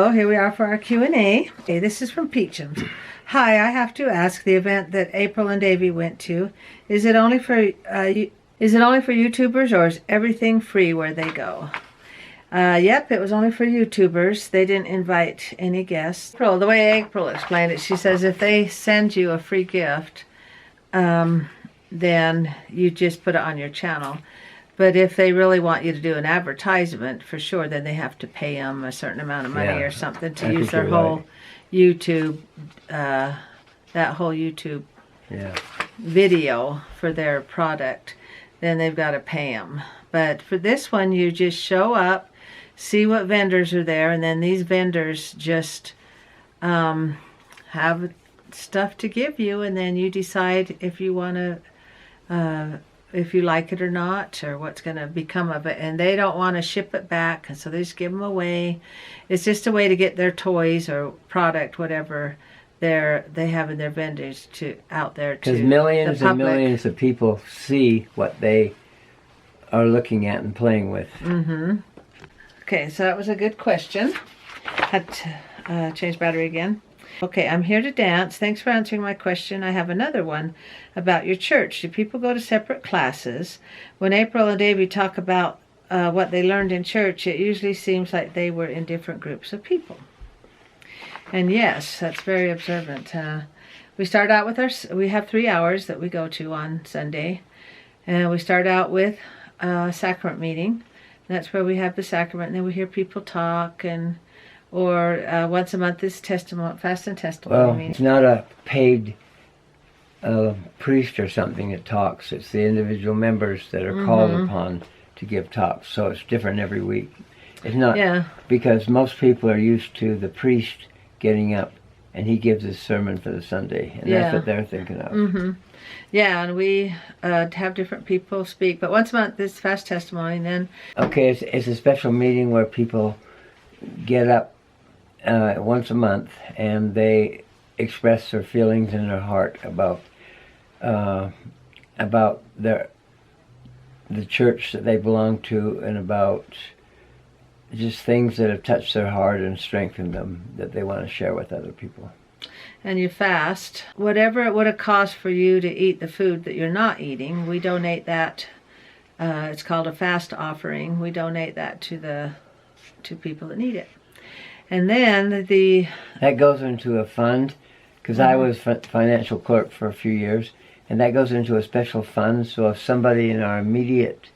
Oh, here we are for our Q&A. Okay, this is from Peachums. Hi, I have to ask, the event that April and Davy went to, is it only for YouTubers, or is everything free where they go? Yep, it was only for YouTubers. They didn't invite any guests. The way April explained it, she says if they send you a free gift, then you just put it on your channel. But if they really want you to do an advertisement, for sure, then they have to pay them a certain amount of money or something to use their whole YouTube, that whole YouTube video for their product. Then they've got to pay them. But for this one, you just show up, see what vendors are there, and then these vendors just have stuff to give you, and then you decide if you want to, if you like it or not, or what's going to become of it. And they don't want to ship it back, and so they just give them away. It's just a way to get their toys or product, whatever they have in their vendors, out there to because millions and millions of people see what they are looking at and playing with. Okay, so that was a good question. Had to change battery again. Okay, I'm here to dance. Thanks for answering my question. I have another one about your church. Do people go to separate classes? When April and Davy talk about what they learned in church, it usually seems like they were in different groups of people. And yes, that's very observant. We start out with we have 3 hours that we go to on Sunday. And we start out with a sacrament meeting. That's where we have the sacrament, and then we hear people talk, or once a month is fast and testimony meeting. It's not a paid priest or something that talks. It's the individual members that are called upon to give talks. So it's different every week. It's not because most people are used to the priest getting up and he gives his sermon for the Sunday, and that's what they're thinking of. Yeah, and we have different people speak, but once a month is fast testimony, and then... Okay, it's a special meeting where people get up once a month and they express their feelings in their heart about the church that they belong to, and about just things that have touched their heart and strengthened them that they want to share with other people. And you fast. Whatever it would have cost for you to eat the food that you're not eating, we donate that. It's called a fast offering. We donate that to people that need it. And then that goes into a fund, because I was financial clerk for a few years, and that goes into a special fund. So if somebody in our immediate,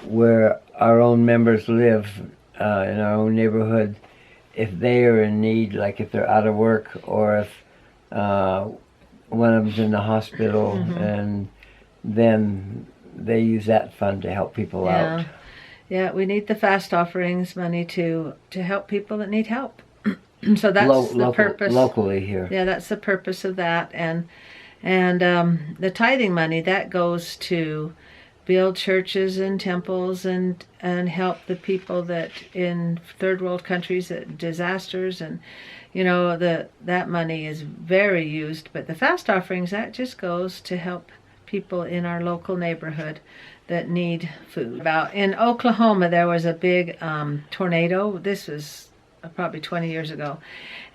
where our own members live, in our own neighborhood, if they are in need, like if they're out of work, or if one of them's in the hospital, and then they use that fund to help people out. Yeah, we need the fast offerings money to help people that need help. So that's the purpose. Locally here. Yeah, that's the purpose of that. And the tithing money, that goes to build churches and temples and help the people that in third world countries, that disasters, and that money is very used. But the fast offerings, that just goes to help people in our local neighborhood that need food. In Oklahoma, there was a big tornado. This was probably 20 years ago.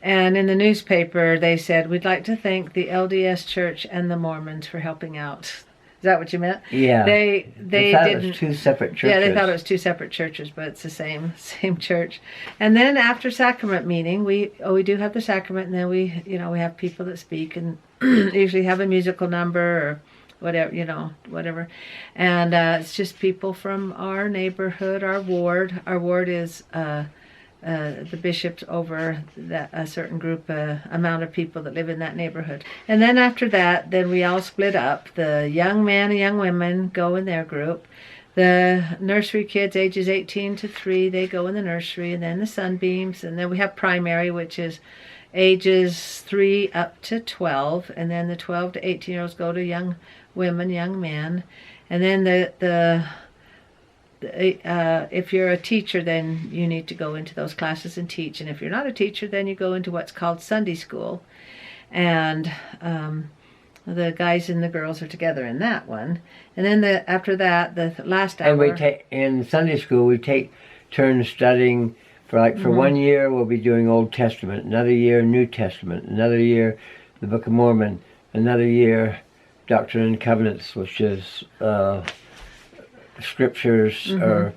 And in the newspaper, they said, "We'd like to thank the LDS Church and the Mormons for helping out." Is that what you meant? Yeah. They thought it was two separate churches. Yeah, they thought it was two separate churches, but it's the same church. And then after sacrament meeting, we do have the sacrament, and then we have people that speak, and usually have a musical number or whatever. And it's just people from our neighborhood, our ward. Our ward is the bishop's over a certain group, amount of people that live in that neighborhood. And then after that, then we all split up. The young men and young women go in their group. The nursery kids, ages 18 to 3, they go in the nursery, and then the sunbeams. And then we have primary, which is ages 3 up to 12. And then the 12 to 18-year-olds go to young women, young men. And then if you're a teacher, then you need to go into those classes and teach. And if you're not a teacher, then you go into what's called Sunday school. And the guys and the girls are together in that one. And then after that, the last hour... And in Sunday school, we take turns studying For 1 year, we'll be doing Old Testament. Another year, New Testament. Another year, the Book of Mormon. Another year, Doctrine and Covenants, which is scriptures or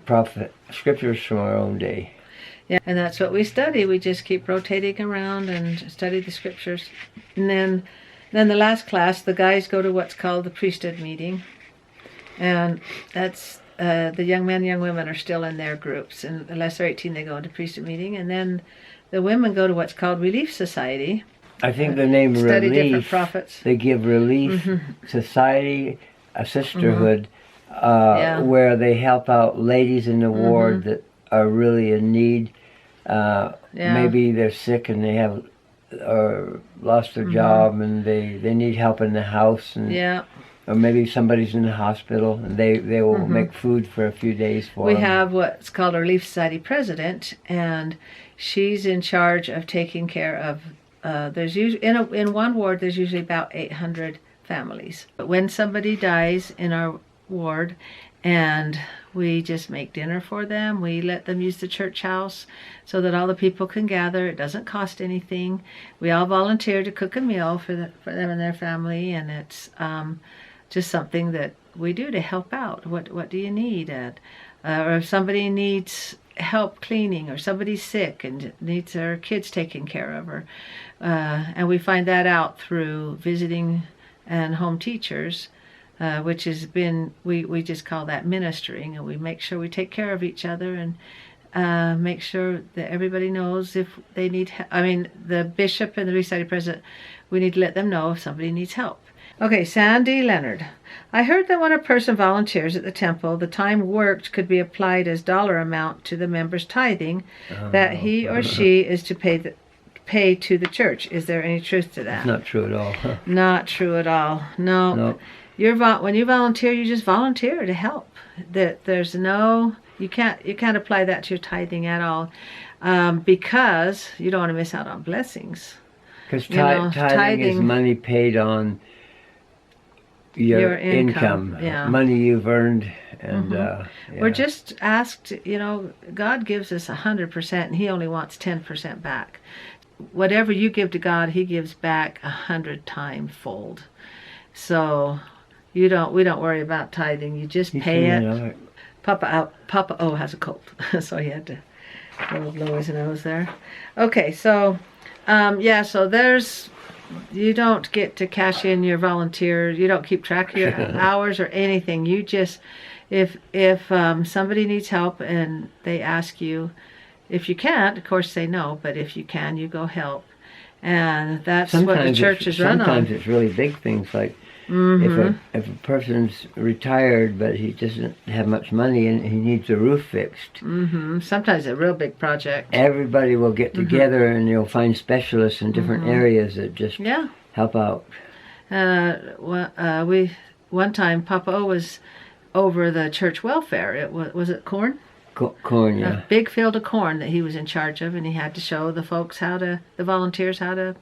scriptures from our own day. Yeah, and that's what we study. We just keep rotating around and study the scriptures. And then the last class, the guys go to what's called the priesthood meeting. And that's the young men and young women are still in their groups. And unless they're 18, they go into priesthood meeting. And then the women go to what's called Relief Society. I think the name Study different Relief, prophets. they give Relief Society, a sisterhood, where they help out ladies in the ward that are really in need. Maybe they're sick and they have or lost their job and they need help in the house, and or maybe somebody's in the hospital and they will make food for a few days for them. We have what's called a Relief Society president, and she's in charge of taking care of there's usually in one ward there's usually about 800 families. But when somebody dies in our ward, and we just make dinner for them. We let them use the church house so that all the people can gather. It doesn't cost anything. We all volunteer to cook a meal for them and their family, and it's just something that we do to help out. What do you need? Or if somebody needs help cleaning, or somebody's sick and needs their kids taken care of, and we find that out through visiting and home teachers. Which has been, we just call that ministering, and we make sure we take care of each other and make sure that everybody knows if they need help. I mean, the bishop and the Relief Society president, we need to let them know if somebody needs help. Okay, Sandy Leonard. I heard that when a person volunteers at the temple, the time worked could be applied as dollar amount to the member's tithing that he or she is to pay to the church. Is there any truth to that? It's not true at all. Not true at all. No. No. When you volunteer, you just volunteer to help. There's no, you can't apply that to your tithing at all, because you don't want to miss out on blessings. Because tithing is money paid on your income, money you've earned, and we're just asked. God gives us 100%, and He only wants 10% back. Whatever you give to God, He gives back 100 times fold. So we don't worry about tithing. You just pay it. Papa O has a cold, so he had to blow his nose there. Okay, so so you don't get to cash in your volunteer. You don't keep track of your hours or anything. You just, if somebody needs help and they ask you, if you can't, of course say no, but if you can, you go help. And that's what the church is run on. Sometimes it's really big things like if a person's retired but he doesn't have much money and he needs a roof fixed. Sometimes a real big project. Everybody will get together and you'll find specialists in different areas that just help out. One time Papa O was over the church welfare. Was it corn? Corn, yeah. A big field of corn that he was in charge of, and he had to show the folks the volunteers how to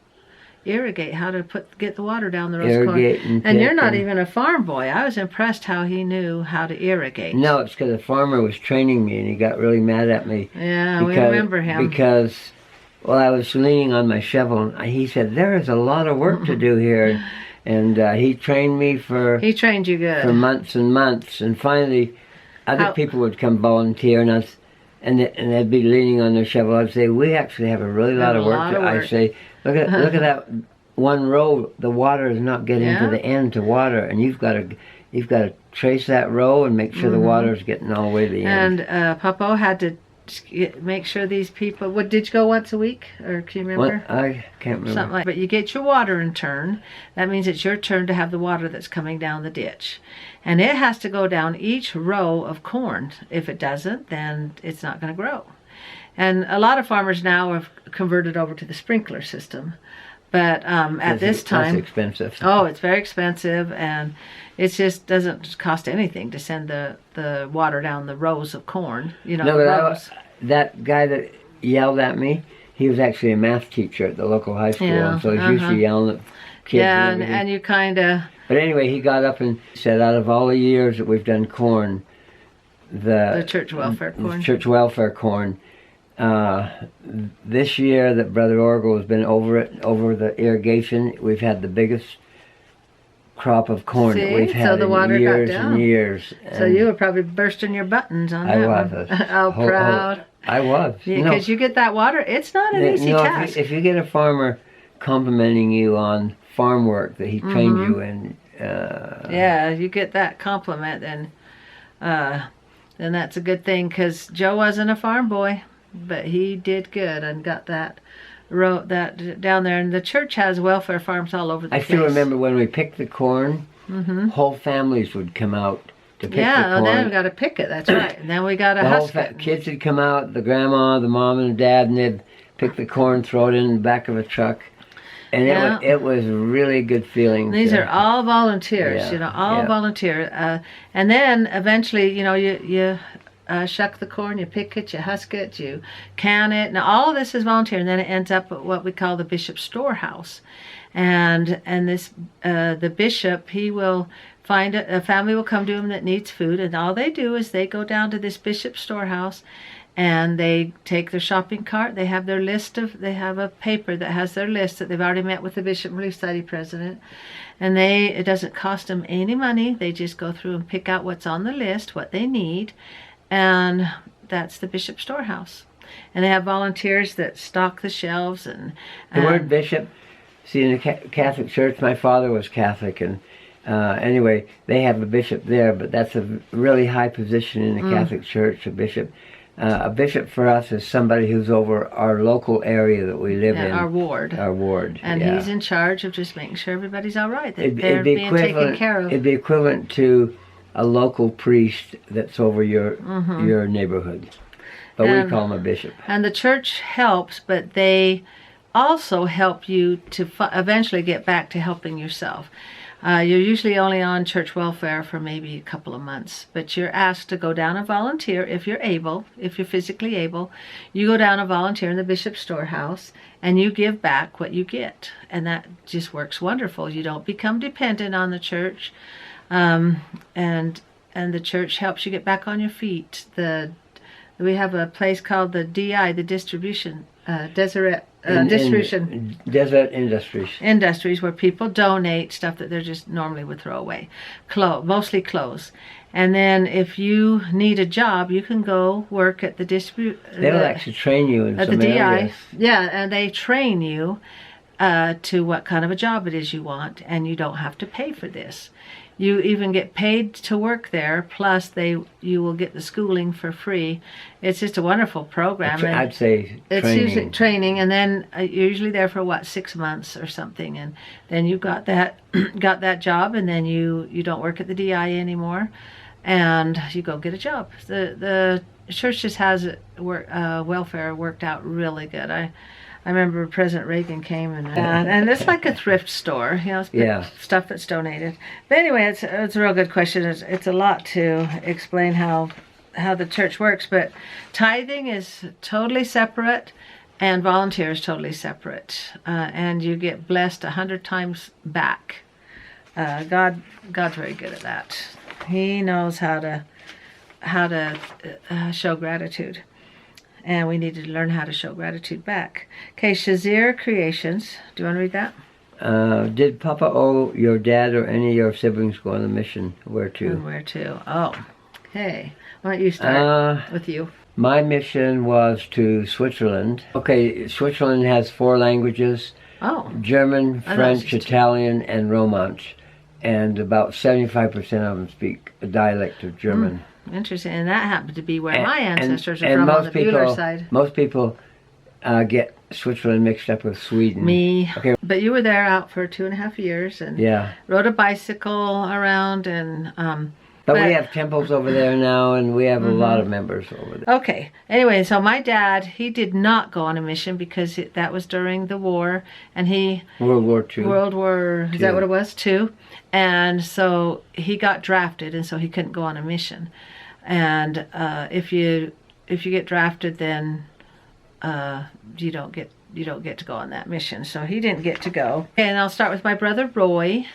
irrigate, how to get the water down the rows of corn. And you're not even a farm boy. I was impressed how he knew how to irrigate. No, it's because a farmer was training me, and he got really mad at me. Yeah, we remember him. Because, I was leaning on my shovel, and he said, there is a lot of work to do here. And he trained me He trained you good. For months and months, and finally other people would come volunteer, and they'd be leaning on their shovel. I'd say, we actually have a really lot of work. I say, look at that one row. The water is not getting to the end to water, and you've got to trace that row and make sure the water is getting all the way to the end. And Papa had to make sure these people. Did you go once a week, or can you remember? I can't remember. Something like. But you get your water in turn. That means it's your turn to have the water that's coming down the ditch, and it has to go down each row of corn. If it doesn't, then it's not going to grow. And a lot of farmers now have converted over to the sprinkler system, but at this time, it's expensive. Oh, it's very expensive, and it just doesn't cost anything to send the water down the rows of corn. That guy that yelled at me, he was actually a math teacher at the local high school, and so he's used to yelling at kids. Yeah, and you kind of. But anyway, he got up and said, out of all the years that we've done corn, the church welfare corn. Church welfare corn, This year that Brother Orgel has been over the irrigation, we've had the biggest crop of corn that See? we've So had the in water got years down. and years. So And you were probably bursting your buttons on I that was. one. Oh, proud. I was. Because you get that water, it's not an easy task. If you get a farmer complimenting you on farm work that he trained you in, Yeah, you get that compliment, and that's a good thing, because Joe wasn't a farm boy, but he did good and got that, wrote that down there. And the church has welfare farms all over the I place. still remember when we picked the corn, whole families would come out to pick the Yeah, corn. then we got to pick it, that's right. And then we got to The whole husk it. kids would come out, the grandma, the mom, and the dad, and they'd pick the corn, throw it in the back of a truck. And Yeah. it was a really good feeling. These are all volunteers, Yeah, all yeah. volunteer. And then eventually, you shuck the corn, you pick it, you husk it, you can it. Now all of this is volunteer, and then it ends up at what we call the bishop's storehouse. And this the bishop, he will find a family will come to him that needs food, and all they do is they go down to this bishop's storehouse, and they take their shopping cart. They have their they have a paper that has their list that they've already met with the Bishop Relief Society president. And it doesn't cost them any money. They just go through and pick out what's on the list, what they need. And that's the Bishop Storehouse. And they have volunteers that stock the shelves. And The word bishop, see, in the Catholic Church, my father was Catholic, and anyway, they have a bishop there, but that's a really high position in the Catholic Church, a bishop. A bishop for us is somebody who's over our local area that we live in. our ward. Our ward, And yeah. he's in charge of just making sure everybody's all right, that It'd they're be being taken care of. It'd be equivalent to a local priest that's over your neighborhood. But we call him a bishop. And the church helps, but they also help you to eventually get back to helping yourself. You're usually only on church welfare for maybe a couple of months, but you're asked to go down and volunteer if you're able, if you're physically able. You go down and volunteer in the bishop's storehouse, and you give back what you get. And that just works wonderful. You don't become dependent on the church, and the church helps you get back on your feet. We have a place called the DI, the distribution distribution Desert Industries, where people donate stuff that they just normally would throw away, mostly clothes. And then if you need a job, you can go work at They'll actually train you in at some the DI. areas. Yeah, and they train you to what kind of a job it is you want, and you don't have to pay for this. You even get paid to work there, plus you will get the schooling for free. It's just a wonderful program. I'd say it's training. usually training, and then you're usually there for 6 months or something, and then you got that job, and then you don't work at the DI anymore, and you go get a job. The church just has welfare worked out really good. I remember President Reagan came and it's like a thrift store, it's stuff that's donated. But anyway, it's a real good question. It's a lot to explain how the church works, but tithing is totally separate, and volunteer is totally separate, and you get blessed 100 times back. God's very good at that. He knows how to show gratitude. And we need to learn how to show gratitude back. Okay, Shazir Creations. Do you want to read that? Did Papa owe your dad or any of your siblings go on a mission? Where to? And where to? Oh, okay. Why don't you start with you? My mission was to Switzerland. Okay, Switzerland has 4 languages. Oh. German, French, Italian, and Romansh. And about 75% of them speak a dialect of German. Interesting, and that happened to be where my ancestors are and from, most on the people, Bueller side. Most people get Switzerland mixed up with Sweden. Me. Okay. But you were there out for 2.5 years, and rode a bicycle around, and But we have temples over there now, and we have a lot of members over there. Okay. Anyway, so my dad, he did not go on a mission because that was during the war, and World War II. Is that what it was? II. And so he got drafted, and so he couldn't go on a mission. And if you get drafted, then you don't get to go on that mission. So he didn't get to go. And I'll start with my brother Roy.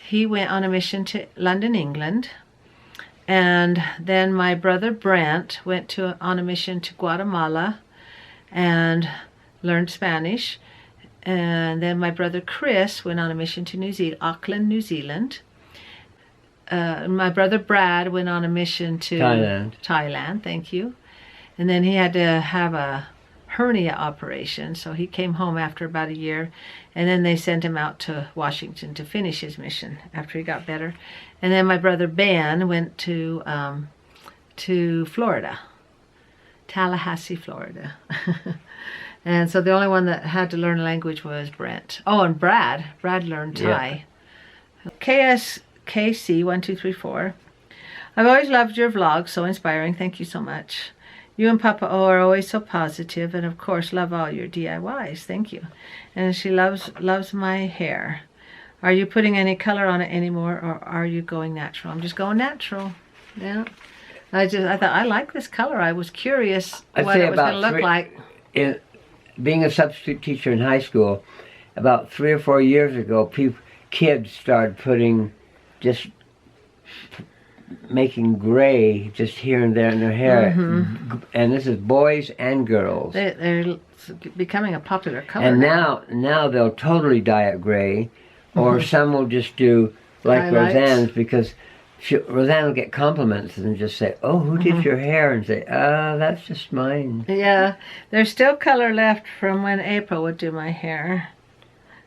He went on a mission to London, England. And then my brother Brent went on a mission to Guatemala. and learned Spanish. And then my brother Chris went on a mission to New Zealand, Auckland, New Zealand. My brother Brad went on a mission to Thailand, thank you. And then he had to have a hernia operation, so he came home after about a year, and then they sent him out to Washington to finish his mission after he got better. And then my brother Ben went to Florida, Tallahassee, Florida. And so the only one that had to learn a language was Brent. Oh, and Brad learned Thai. KSKC1234. I've always loved your vlogs, so inspiring. Thank you so much. You and Papa O are always so positive, and of course love all your DIYs. Thank you. And she loves my hair. Are you putting any color on it anymore, or are you going natural? I'm just going natural. Yeah. I thought I like this color. I was curious what it was going to look like. Being a substitute teacher in high school, about 3 or 4 years ago, kids started making gray just here and there in their hair. Mm-hmm. And this is boys and girls. They're becoming a popular color. And now they'll totally dye it gray, or some will just do like highlights. Roseanne's, because Roseanne will get compliments and just say, "Oh, who did your hair?" And say, that's just mine." Yeah, there's still color left from when April would do my hair.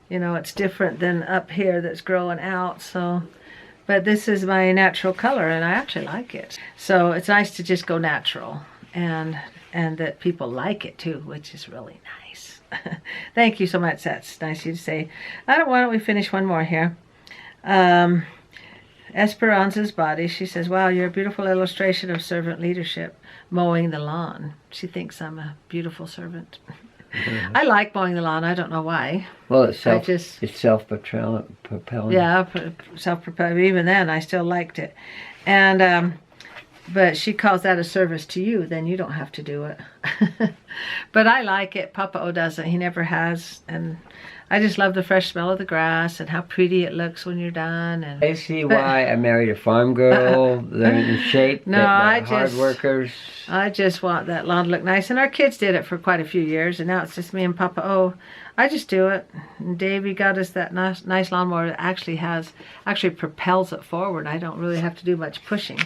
You know, it's different than up here that's growing out, so... But this is my natural color, and I actually like it. So it's nice to just go natural, and that people like it too, which is really nice. Thank you so much. That's nice of you to say. Why don't we finish one more here? Esperanza's Body. She says, "Wow, you're a beautiful illustration of servant leadership, mowing the lawn." She thinks I'm a beautiful servant. Mm-hmm. I like mowing the lawn. I don't know why. Well, it's self-propelling. Yeah, self-propelling. Even then, I still liked it. And but she calls that a service to you. Then you don't have to do it. But I like it. Papa O doesn't. He never has. And I just love the fresh smell of the grass and how pretty it looks when you're done. And I see why I married a farm girl. They're in shape. No, they're hard workers. I just want that lawn to look nice. And our kids did it for quite a few years, and now it's just me and Papa O. I just do it. And Davey got us that nice lawnmower that actually propels it forward. I don't really have to do much pushing.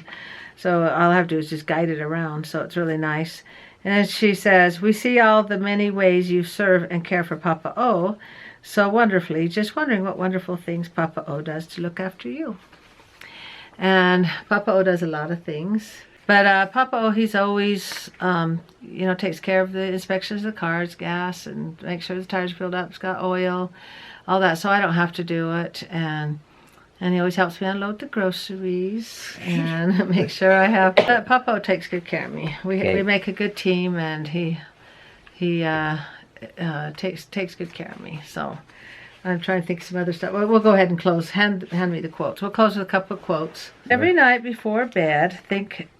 So all I have to do is just guide it around. So it's really nice. And then she says, "We see all the many ways you serve and care for Papa O so wonderfully. Just wondering what wonderful things Papa O does to look after you." And Papa O does a lot of things. But Papa O, he's always, takes care of the inspections of the cars, gas, and make sure the tires are filled up, it's got oil, all that. So I don't have to do it. And he always helps me unload the groceries and make sure I have... Papa O takes good care of me. We make a good team, and he takes good care of me. So I'm trying to think of some other stuff. We'll go ahead and close. Hand me the quotes. We'll close with a couple of quotes. Every night before bed, think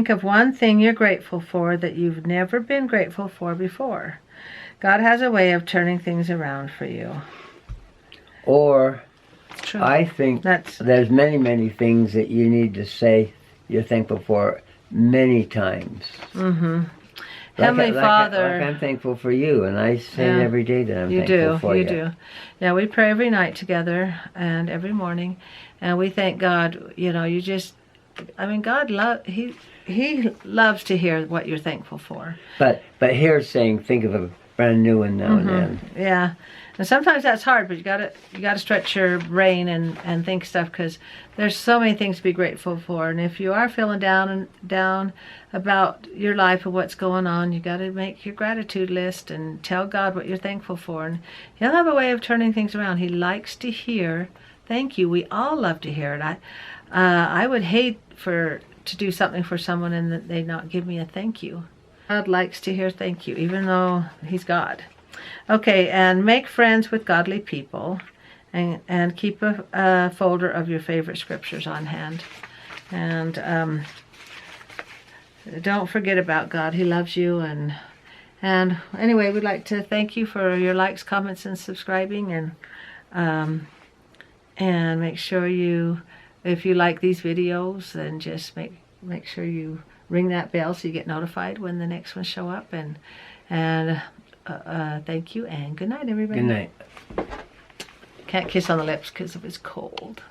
of one thing you're grateful for that you've never been grateful for before. God has a way of turning things around for you. Or True. I think there's many things that you need to say you're thankful for many times. Mm-hmm. Heavenly Father, I'm thankful for you, and I say it every day that I'm thankful for you. You do. Yeah, we pray every night together and every morning, and we thank God. God He loves to hear what you're thankful for. But here's saying, think of a brand new one now and then. Yeah, and sometimes that's hard, but you gotta stretch your brain and think stuff, because there's so many things to be grateful for. And if you are feeling down about your life and what's going on, you gotta make your gratitude list and tell God what you're thankful for, and He'll have a way of turning things around. He likes to hear thank you. We all love to hear it. I would hate to do something for someone and that they not give me a thank you. God likes to hear thank you, even though He's God. Okay, and make friends with godly people, and keep a folder of your favorite scriptures on hand. And don't forget about God. He loves you. And anyway, we'd like to thank you for your likes, comments, and subscribing. And make sure if you like these videos, then just make sure you ring that bell so you get notified when the next ones show up. And And thank you, and good night, everybody. Good night. Can't kiss on the lips because it was cold.